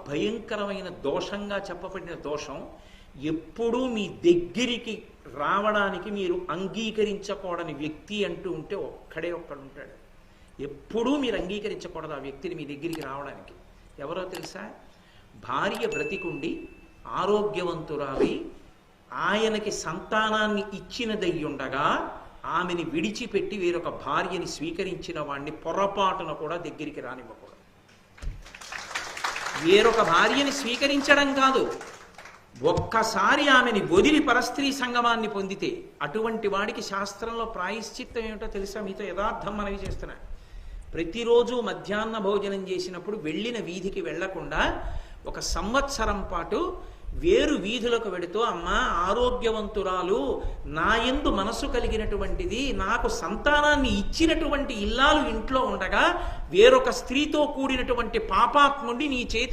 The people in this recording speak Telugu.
భయంకరమైన దోషంగా చెప్పబడిన దోషం ఎప్పుడూ మీ దగ్గరికి రావడానికి మీరు అంగీకరించకూడని వ్యక్తి అంటూ ఉంటే ఒక్కడే ఒక్కడు ఉంటాడు. ఎప్పుడూ మీరు అంగీకరించకూడదు ఆ వ్యక్తిని మీ దగ్గరికి రావడానికి. ఎవరో తెలుసా? భార్య బ్రతికుండి ఆరోగ్యవంతురాలి ఆయనకి సంతానాన్ని ఇచ్చినదయ్యుండగా ఆమెని విడిచిపెట్టి వేరొక భార్యని స్వీకరించిన వాడిని పొరపాటున కూడా దగ్గరికి రానివ్వకూడదు. వేరొక భార్యని స్వీకరించడం కాదు, ఒక్కసారి ఆమెని వదిలి పరస్త్రీ సంగమాన్ని పొందితే అటువంటి వాడికి శాస్త్రంలో ప్రాయశ్చిత్తం ఏమిటో తెలుసా? మీతో యథార్థం మనవి చేస్తున్నా. ప్రతిరోజు మధ్యాహ్న భోజనం చేసినప్పుడు వెళ్ళిన వీధికి వెళ్లకుండా 1 సంవత్సరం పాటు వేరు వీధులకు వెడుతూ, అమ్మా ఆరోగ్యవంతురాలు, నా యందు మనసు కలిగినటువంటిది, నాకు సంతానాన్ని ఇచ్చినటువంటి ఇల్లాలు ఇంట్లో ఉండగా వేరొక స్త్రీతో కూడినటువంటి పాపాత్ముడిని నీ చేతి